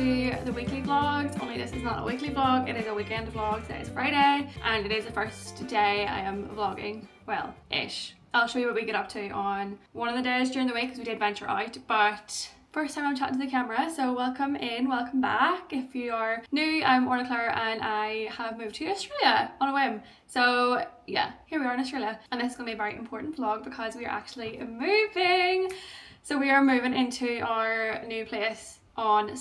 to the weekly vlogs, only this is not a weekly vlog, it is a weekend vlog. Today is Friday and it is the first day I am vlogging, well, ish. I'll show you what we get up to on one of the days during the week because we did venture out, but first time I'm chatting to the camera, so welcome in, welcome back. If you are new, I'm Orla Claire and I have moved to Australia on a whim. So yeah, here we are in Australia and this is going to be a very important vlog because we are actually moving. So we are moving into our new place on,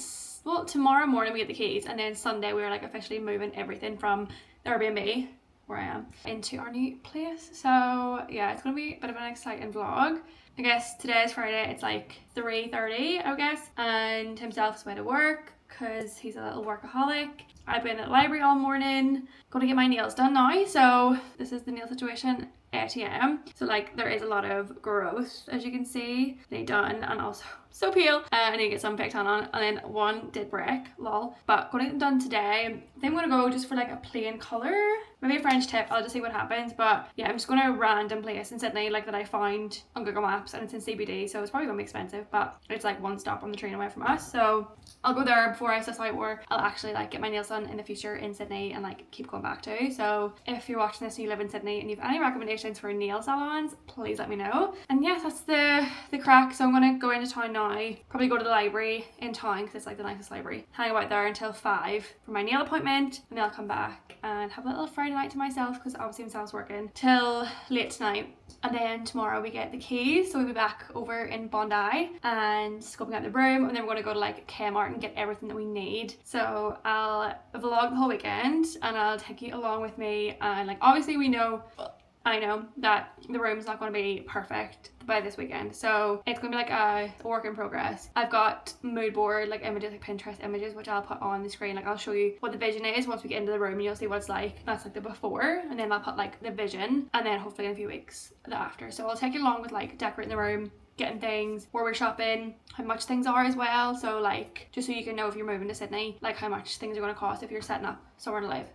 well, tomorrow morning we get the keys and then Sunday we're like officially moving everything from the Airbnb where I am into our new place. So yeah, it's going to be a bit of an exciting vlog. I guess today is Friday, it's like 3:30 I guess, and himself is away to work because he's a little workaholic. I've been at the library all morning, going to get my nails done now. So this is the nail situation. ATM. So like there is a lot of growth as you can see. They done and also so pale. I need to get some picked on and then one did break, lol. But going to get them done today. I think I'm going to go just for like a plain colour. Maybe a French tip, I'll just see what happens. But yeah, I'm just going to a random place in Sydney like that I found on Google Maps and it's in CBD, so it's probably going to be expensive, but it's like one stop on the train away from us. So I'll go there before I suss out where I'll actually like get my nails done in the future in Sydney and like keep going back to. So if you're watching this and you live in Sydney and you have any recommendations for nail salons, please let me know. And yes, that's the crack. So I'm gonna go into town now, probably go to the library in town because it's like the nicest library, hang out there until 5 for my nail appointment, and then I'll come back and have a little Friday night to myself because obviously himself's working till late tonight. And then tomorrow we get the keys, so we'll be back over in Bondi and scoping out the room, and then we're going to go to like Kmart and get everything that we need. So I'll vlog the whole weekend and I'll take you along with me, and like obviously I know that the room's not going to be perfect by this weekend, so it's going to be like a work in progress. I've got mood board like images, like Pinterest images, which I'll put on the screen. Like I'll show you what the vision is once we get into the room and you'll see what it's like. That's like the before, and then I'll put like the vision, and then hopefully in a few weeks the after. So I'll take you along with like decorating the room, getting things, where we're shopping, how much things are as well. So like just so you can know if you're moving to Sydney, like how much things are going to cost if you're setting up somewhere to live.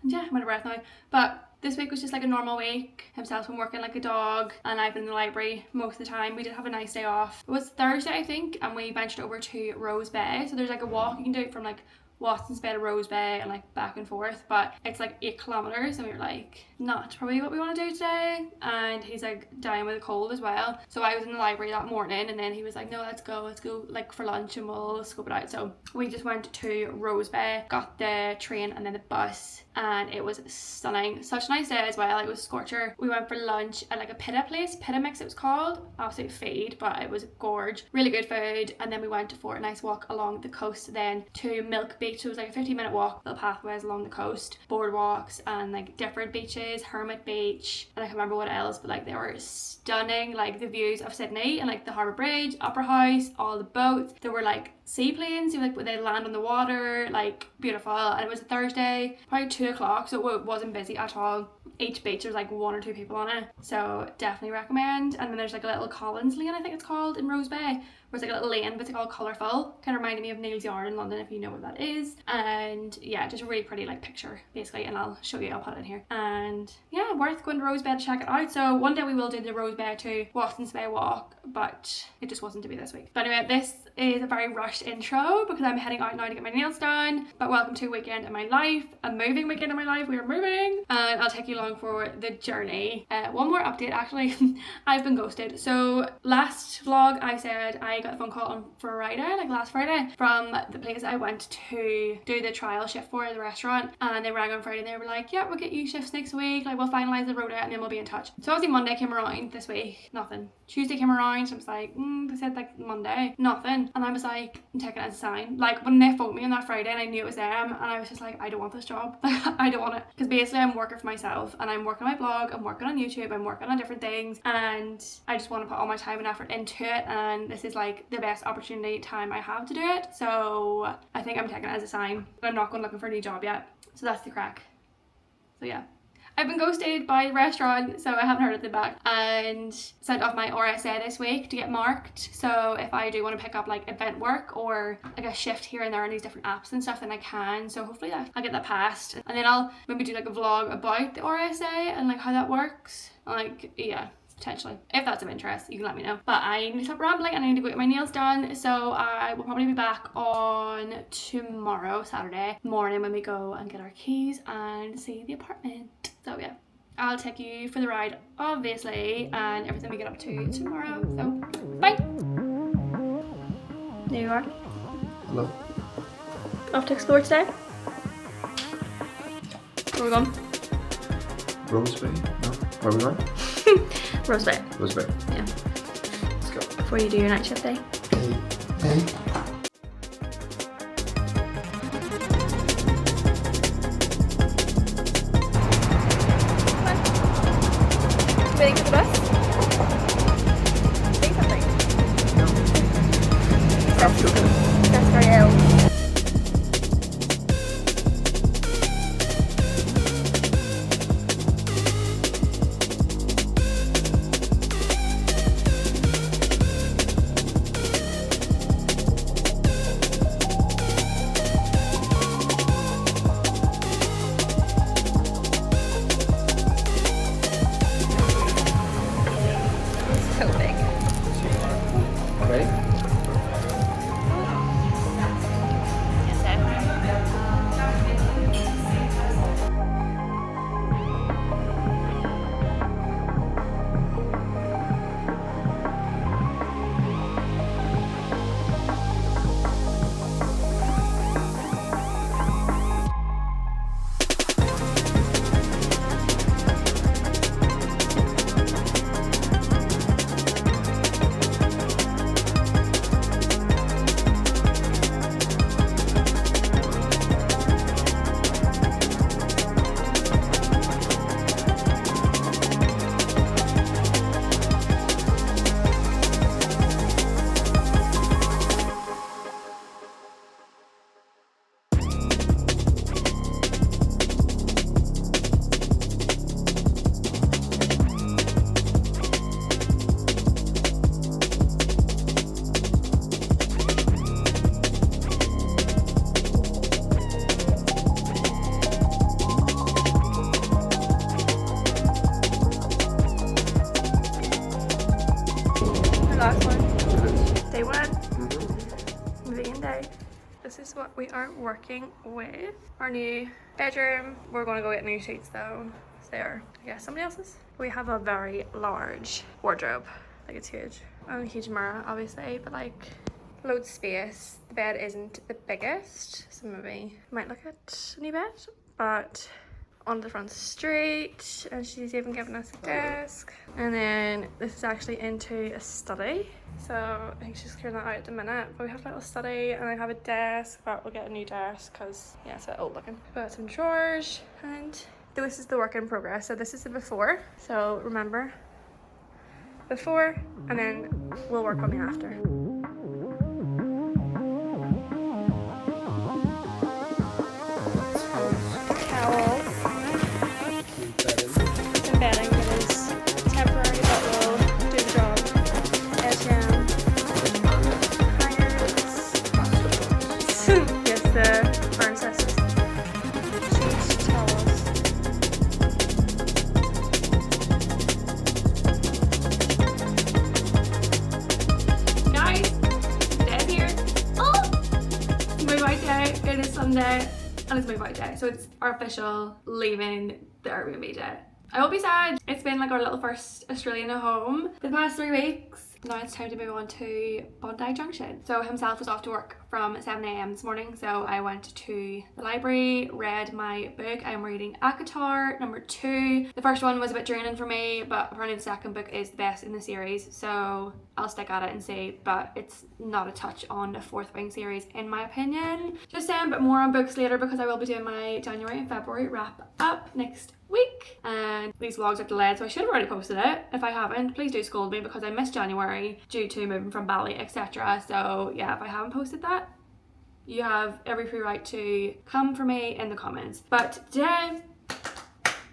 Yeah, I'm out of breath now. But this week was just like a normal week. Himself's been working like a dog and I've been in the library most of the time. We did have a nice day off. It was Thursday I think, and we ventured over to Rose Bay. So there's like a walk you can do from like Watson's Bay to Rose Bay and like back and forth, but it's like 8 kilometers and we were like, not probably what we want to do today. And he's like dying with a cold as well. So I was in the library that morning and then he was like, no, let's go like for lunch and we'll scope it out. So we just went to Rose Bay, got the train and then the bus, and it was stunning. Such a nice day as well. It was scorcher. We went for lunch at like a Pita place, Pita Mix it was called. Absolute feed, but it was gorge. Really good food. And then we went for a nice walk along the coast then to Milk Beach. So it was like a 15-minute walk, little pathways along the coast, boardwalks and like different beaches, Hermit Beach, and I can't remember what else, but like they were stunning. Like the views of Sydney and like the Harbour Bridge, Opera House, all the boats. There were like seaplanes, you know, like they land on the water, like beautiful. And it was a Thursday, probably 2 o'clock, so it wasn't busy at all. Each beach there's like 1 or 2 people on it, so definitely recommend. And then there's like a little Collins Lane I think it's called in Rose Bay, where it's like a little lane but it's all colourful, kind of reminded me of Neil's Yard in London if you know what that is. And yeah, just a really pretty like picture basically, and I'll show you, I'll put it in here. And yeah, worth going to Rose Bay to check it out. So one day we will do the Rose Bay to Watson's Bay walk, but it just wasn't to be this week. But anyway, this is a very rushed intro because I'm heading out now to get my nails done. But welcome to a weekend in my life, a moving weekend in my life. We are moving and I'll take you along for the journey. One more update actually. I've been ghosted. So last vlog I said I got a phone call on Friday, like last Friday, from the place I went to do the trial shift for, the restaurant, and they rang on Friday and they were like, yeah, we'll get you shifts next week, like we'll finalise the rota and then we'll be in touch. So obviously Monday came around this week, nothing. Tuesday came around, so I was like, they said like Monday, nothing. And I was like, I'm taking it as a sign. Like when they phoned me on that Friday and I knew it was them, and I was just like, I don't want this job. I don't want it. Because basically I'm working for myself and I'm working on my blog, I'm working on YouTube, I'm working on different things, and I just want to put all my time and effort into it, and this is like the best opportunity time I have to do it. So I think I'm taking it as a sign. I'm not going looking for a new job yet. So that's the crack. So yeah. I've been ghosted by the restaurant, so I haven't heard anything back, and sent off my RSA this week to get marked. So if I do want to pick up like event work or like a shift here and there on these different apps and stuff, then I can. So hopefully I'll get that passed, and then I'll maybe do like a vlog about the RSA and like how that works. Like yeah, potentially. If that's of interest, you can let me know. But I need to stop rambling and I need to go get my nails done. So I will probably be back on tomorrow, Saturday morning, when we go and get our keys and see the apartment. So yeah, I'll take you for the ride, obviously, and everything we get up to tomorrow. So bye. There you are. Hello. Off to explore today. Where are we going? Rose Bay? No? Where are we going? Rose Bay. Rose Bay. Yeah. Let's go. Before you do your night shift day. Hey. Waiting for the bus? Say something. No. That's very ill. So big. Okay. Last one. Day one. Moving day. This is what we are working with. Our new bedroom. We're going to go get new sheets though. They're, I guess, somebody else's. We have a very large wardrobe. Like, it's huge. And a huge mirror, obviously, but like loads of space. The bed isn't the biggest, so maybe might look at a new bed. But on the front street, and she's even given us a desk. And then this is actually into a study, so I think she's clearing that out at the minute. But we have a little study, and I have a desk, but we'll get a new desk because yeah, it's a bit old looking. Got some drawers, and this is the work in progress. So this is the before, so remember before, and then we'll work on the after. Towels. Bedding that is temporary but will do the job. SM. Hangers. Yes, the princesses. Sheets, towels. Guys, Dad's here. Oh! Move out day. It is Sunday and it's move out day. So it's our official leaving the Airbnb day. I won't be sad. It's been like our little first Australian at home for the past 3 weeks. Now it's time to move on to Bondi Junction. So himself was off to work from 7 AM this morning, so I went to the library, read my book. I'm reading ACOTAR number 2. The first one was a bit draining for me, but apparently the second book is the best in the series, so I'll stick at it and see, but it's not a touch on the Fourth Wing series in my opinion. Just saying, but more on books later because I will be doing my January and February wrap up next week, and these vlogs are delayed, so I should have already posted it. If I haven't, please do scold me because I missed January due to moving from Bali, etc. So yeah, if I haven't posted that, you have every free right to come for me in the comments. But today,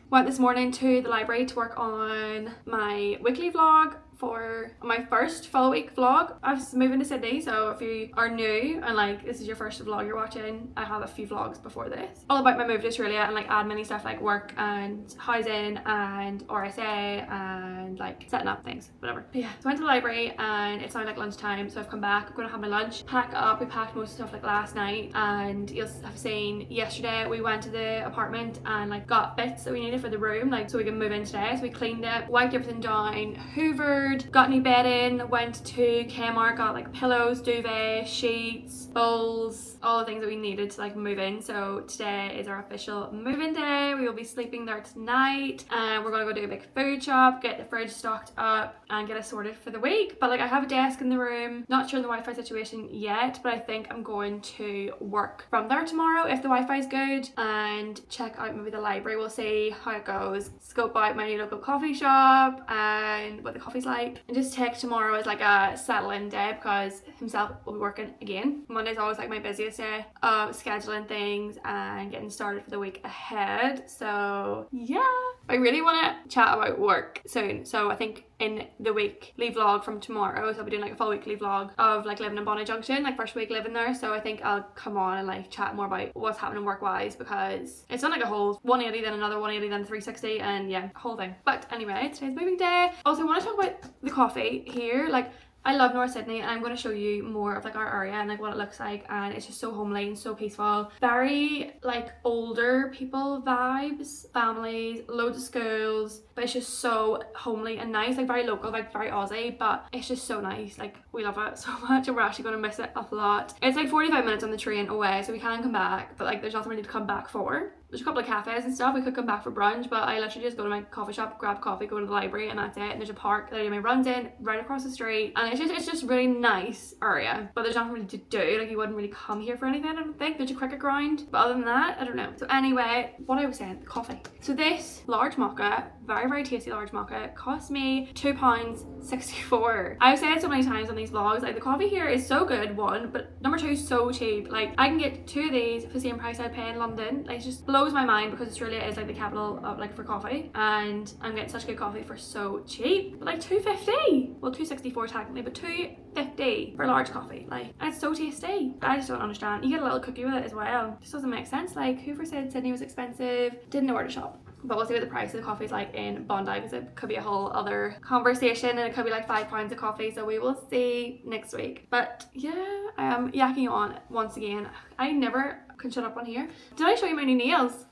went this morning to the library to work on my weekly vlog for my first full week vlog. I was moving to Sydney, so if you are new and like this is your first vlog you're watching, I have a few vlogs before this. All about my move to Australia and like admin stuff like work and housing and RSA and like setting up things, whatever. But yeah, so I went to the library and it's now like lunchtime, so I've come back. I'm gonna have my lunch, pack up. We packed most of the stuff like last night, and you'll have seen yesterday we went to the apartment and like got bits that we needed for the room, like so we can move in today. So we cleaned it, wiped everything down, hoovered, got new bed in, went to Kmart, got like pillows, duvet, sheets, bowls, all the things that we needed to like move in. So today is our official move-in day. We will be sleeping there tonight, and we're gonna go do a big food shop, get the fridge stocked up and get us sorted for the week. But like I have a desk in the room, not sure on the Wi-Fi situation yet, but I think I'm going to work from there tomorrow if the Wi-Fi is good, and check out maybe the library. We'll see how it goes, scope out my local coffee shop and what the coffee's like, and just take tomorrow as like a settle-in day because himself will be working again. Monday's always like my busiest day of scheduling things and getting started for the week ahead. So yeah, I really want to chat about work soon, so I think in the weekly vlog from tomorrow, so I'll be doing like a full weekly vlog of like living in Bondi Junction, like first week living there. So I think I'll come on and like chat more about what's happening work wise, because it's done like a whole 180 then another 180 then 360 and yeah, whole thing. But anyway, today's moving day. Also I want to talk about the coffee here. Like I love North Sydney, and I'm going to show you more of like our area and like what it looks like, and it's just so homely and so peaceful. Very like older people vibes, families, loads of schools, but it's just so homely and nice, like very local, like very Aussie, but it's just so nice. Like we love it so much and we're actually going to miss it a lot. It's like 45 minutes on the train away, so we can come back, but like there's nothing really to come back for. There's a couple of cafes and stuff, we could come back for brunch, but I literally just go to my coffee shop, grab coffee, go to the library, and that's it. And there's a park that I do my runs in right across the street, and it's just really nice area, but there's nothing really to do. Like you wouldn't really come here for anything, I don't think. There's a cricket ground, but other than that, I don't know. So anyway, what I was saying, the coffee. So this large mocha, very tasty large mocha, cost me £2.64. I've said so many times on these vlogs, like the coffee here is so good, one, but number two, so cheap. Like I can get 2 of these for the same price I pay in London. Like it just blows my mind because Australia is like the capital of like for coffee, and I'm getting such good coffee for so cheap. But like $2.50, well $2.64 technically, but $2.50 for large coffee. Like, and it's so tasty. I just don't understand. You get a little cookie with it as well. It just doesn't make sense. Like whoever said Sydney was expensive didn't know where to shop. But we'll see what the price of the coffee is like in Bondi, because it could be a whole other conversation, and it could be like £5 of coffee, so we will see next week. But yeah, I am yakking on once again. I never can shut up on here. Did I show you my new nails?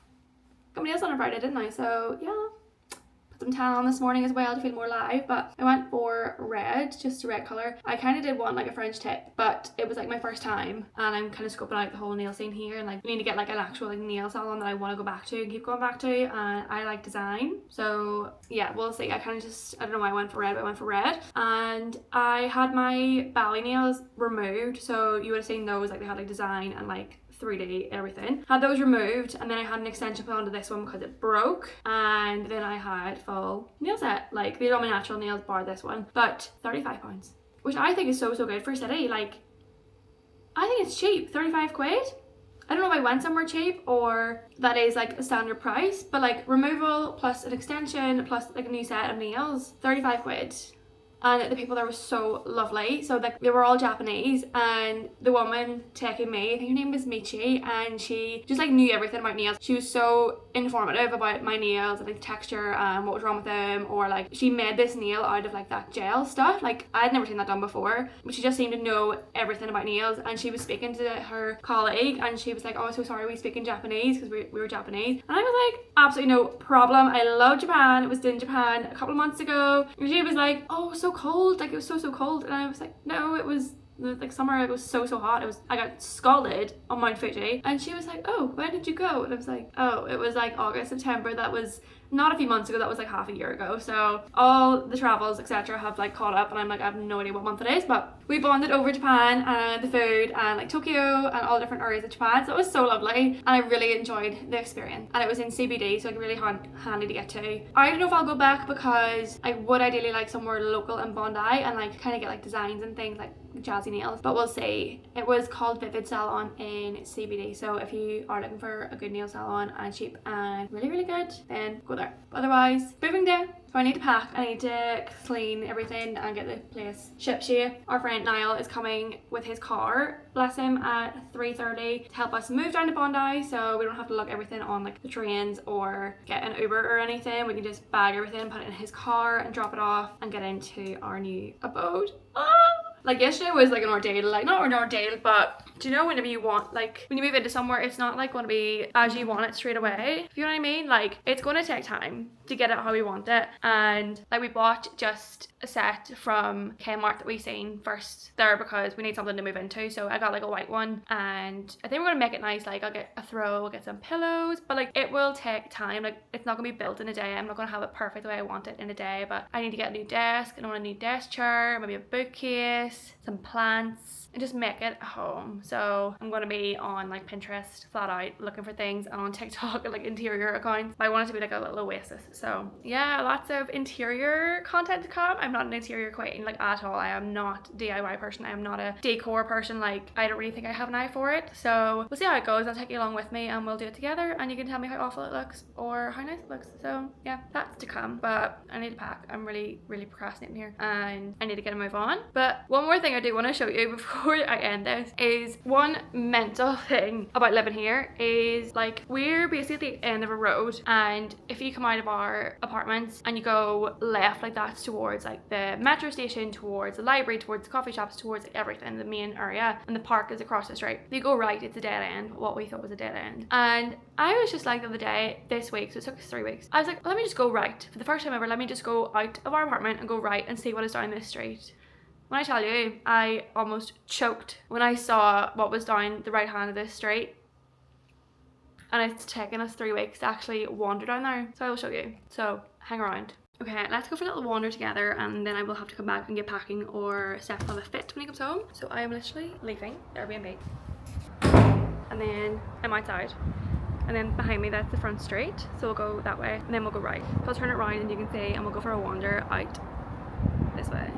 Got my nails on Friday, didn't I? So yeah, put some tan on this morning as well to feel more live, but I went for red, just a red colour. I kind of did want like a French tip, but it was like my first time, and I'm kind of scoping out the whole nail scene here, and like I need to get like an actual like nail salon that I want to go back to and keep going back to, and I like design. So yeah, we'll see. I kind of just, I don't know why I went for red, but I went for red. And I had my belly nails removed, so you would have seen those, like they had like design and like 3D everything. Had those removed, and then I had an extension put onto this one because it broke, and then I had full nail set. Like these are all my natural nails bar this one, but £35, which I think is so good for a city. Like I think it's cheap. 35 quid. I don't know if I went somewhere cheap or that is like a standard price, but like removal plus an extension plus like a new set of nails, 35 quid. And the people there were so lovely. So like they were all Japanese, and the woman taking me, I think her name was Michi, and she just like knew everything about nails. She was so informative about my nails and like texture and what was wrong with them, or like she made this nail out of like that gel stuff. Like I'd never seen that done before, but she just seemed to know everything about nails. And she was speaking to her colleague, and she was like, oh so sorry, we speak in Japanese, because we were Japanese. And I was like, absolutely no problem, I love Japan. It was in Japan a couple of months ago, and she was like, oh so cold, like it was so cold. And I was like, no, it was like summer, it was so hot. It was, I got scalded on Mount Fuji. And she was like, oh, when did you go? And I was like, oh, it was like August, September. That was not a few months ago, that was like half a year ago. So all the travels etc have like caught up, and I'm like, I have no idea what month it is. But we bonded over Japan and the food and like Tokyo and all different areas of Japan, so it was so lovely, and I really enjoyed the experience. And it was in CBD, so like really handy to get to. I don't know if I'll go back, because I would ideally like somewhere local in Bondi and like kind of get like designs and things like jazzy nails, but we'll see. It was called Vivid Salon in CBD, so if you are looking for a good nail salon and cheap and really good, then go go there. But otherwise, moving day. So I need to pack, I need to clean everything and get the place ship shape. Our friend Niall is coming with his car, bless him, at 3:30 to help us move down to Bondi, so we don't have to lug everything on like the trains or get an Uber or anything. We can just bag everything, put it in his car and drop it off and get into our new abode. Like yesterday was like an ordeal, like not an ordeal, but do you know whenever you want, like when you move into somewhere, it's not like going to be as you want it straight away. You know what I mean? Like it's going to take time to get it how we want it. And like we bought just a set from Kmart that we seen first there because we need something to move into. So I got like a white one and I think we're going to make it nice. Like I'll get a throw, I'll get some pillows, but like it will take time. Like it's not going to be built in a day. I'm not going to have it perfect the way I want it in a day, but I need to get a new desk and I want a new desk chair, maybe a bookcase, some plants, and just make it a home. So I'm going to be on like Pinterest flat out looking for things and on TikTok like interior accounts. But I want it to be like a little oasis. So yeah, lots of interior content to come. I'm not an interior queen like at all. I am not a DIY person. I am not a decor person. Like I don't really think I have an eye for it. So we'll see how it goes. I'll take you along with me and we'll do it together and you can tell me how awful it looks or how nice it looks. So yeah, that's to come. But I need to pack. I'm really procrastinating here and I need to get a move on. But one more thing I do want to show you before I end this is one mental thing about living here is like we're basically at the end of a road, and if you come out of our apartments and you go left, like that's towards like the metro station, towards the library, towards the coffee shops, towards like everything, the main area, and the park is across the street. If you go right, it's a dead end, what we thought was a dead end. And I was just like the other day, this week, so it took us 3 weeks, I was like, let me just go right for the first time ever. Let me just go out of our apartment and go right and see what is down this street. When I tell you, I almost choked when I saw what was down the right hand of this street. And it's taken us 3 weeks to actually wander down there. So I will show you. So hang around. Okay, let's go for a little wander together and then I will have to come back and get packing or Steph will have a fit when he comes home. So I am literally leaving the Airbnb. And then I'm outside. And then behind me, that's the front street. So we'll go that way and then we'll go right. So I'll turn it around and you can see and we'll go for a wander out this way.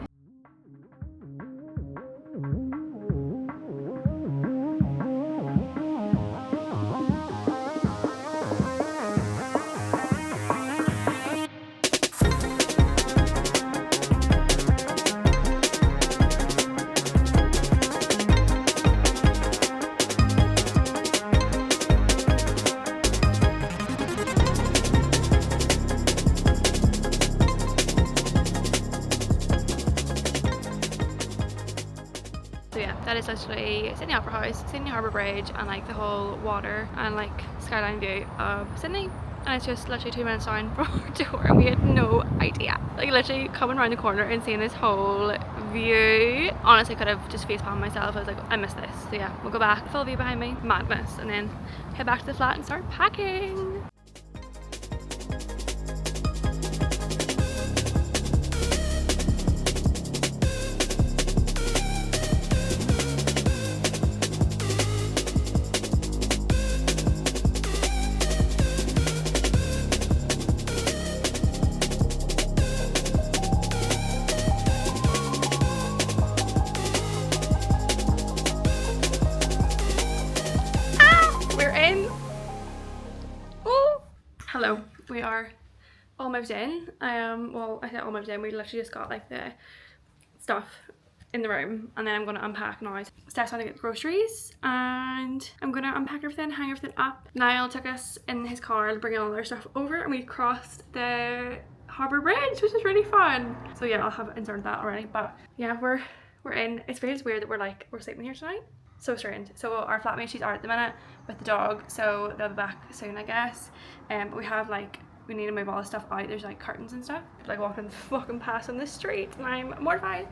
That is literally Sydney Opera House, Sydney Harbour Bridge, and like the whole water and like skyline view of Sydney. And it's just literally 2 minutes down from our door and we had no idea. Like literally coming around the corner and seeing this whole view. Honestly, I could have just face palmed myself. I was like, I missed this. So yeah, we'll go back, full view behind me, madness, and then head back to the flat and start packing. Hello, we are all moved in. Well, I said all moved in. We literally just got like the stuff in the room and then I'm going to unpack now. Steph's going to get groceries and I'm going to unpack everything, hang everything up. Niall took us in his car bringing all our stuff over and we crossed the Harbour Bridge, which is really fun. So yeah, I'll have inserted that already. But yeah, we're in. It feels weird that we're sleeping here tonight. So strange. So our flatmate, she's out at the minute with the dog, so they'll be back soon, I guess. But we have like, we need to move all the stuff out. There's like curtains and stuff, like walking past on the street and I'm mortified.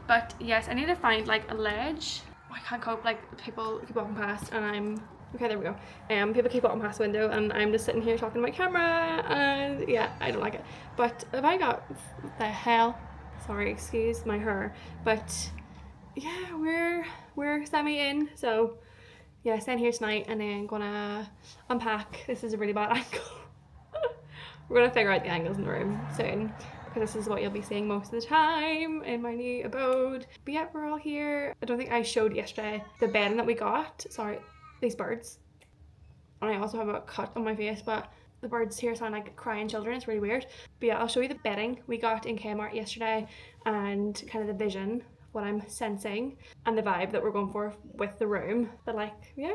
But yes, I need to find like a ledge. I can't cope, like people keep walking past and I'm, okay, there we go. People keep walking past the window and I'm just sitting here talking to my camera and yeah, I don't like it. But if I got, what the hell, sorry, excuse my hair, but yeah, we're semi in, so yeah, staying here tonight and then gonna unpack. This is a really bad angle. We're gonna figure out the angles in the room soon because this is what you'll be seeing most of the time in my new abode. But yeah, we're all here. I don't think I showed yesterday the bedding that we got. Sorry, these birds. And I also have a cut on my face, but The birds here sound like crying children. It's really weird. But yeah, I'll show you the bedding we got in Kmart yesterday and kind of the vision, what I'm sensing, and the vibe that we're going for with the room. But like, yeah,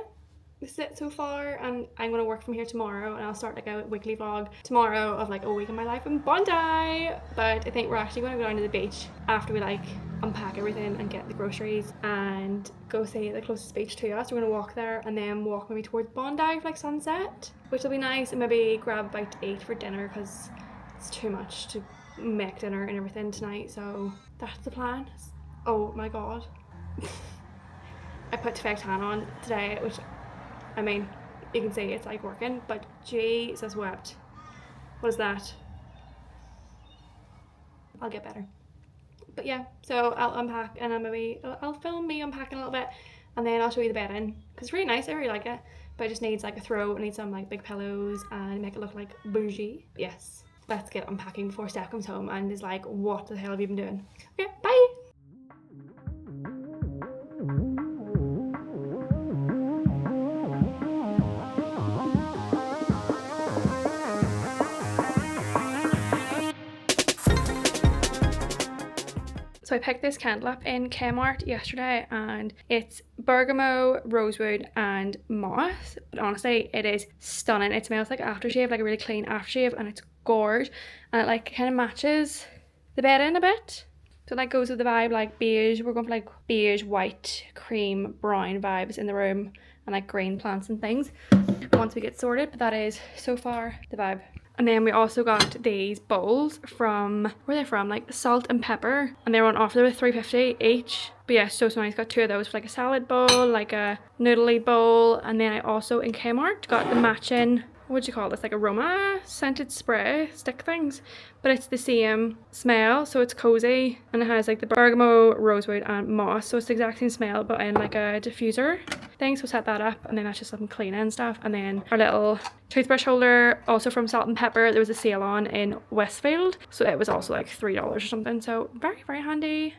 this is it so far, and I'm gonna work from here tomorrow, and I'll start like a weekly vlog tomorrow of like a week in my life in Bondi. But I think we're actually going to go down to the beach after we like unpack everything and get the groceries and go see the closest beach to us. We're gonna walk there and then walk maybe towards Bondi for like sunset, which will be nice, and maybe grab a bite to eat for dinner because it's too much to make dinner and everything tonight. So that's the plan. Oh my god. I put fake tan on today, which, I mean, you can see it's like working, but Jesus wept. What is that? I'll get better. But yeah, so I'll unpack and I'll film me unpacking a little bit, and then I'll show you the bedding because it's really nice. I really like it, but it just needs like a throw. It needs some like big pillows and make it look like bougie. Yes, let's get unpacking before Steph comes home and is like, what the hell have you been doing? Okay, bye. So I picked this candle up in Kmart yesterday, and it's bergamot, rosewood and moss. But honestly, it is stunning. It smells like aftershave, like a really clean aftershave, and it's gorge. And it like kind of matches the bedding a bit. So it like goes with the vibe, like beige. We're going for like beige, white, cream, brown vibes in the room, and like green plants and things once we get sorted. But that is so far the vibe. And then we also got these bowls from, where are they from? Like Salt and Pepper. And they were on offer. They were $3.50 each. But yeah, so nice. Got two of those for like a salad bowl, like a noodly bowl. And then I also in Kmart got the matching, what do you call this? Like aroma scented spray stick things. But it's the same smell, so it's cozy. And it has like the bergamot, rosewood and moss. So it's the exact same smell, but in like a diffuser thing. So set that up, and then that's just some cleaning and stuff. And then our little toothbrush holder, also from Salt and Pepper. There was a sale on in Westfield, so it was also like $3 or something. So very, very handy.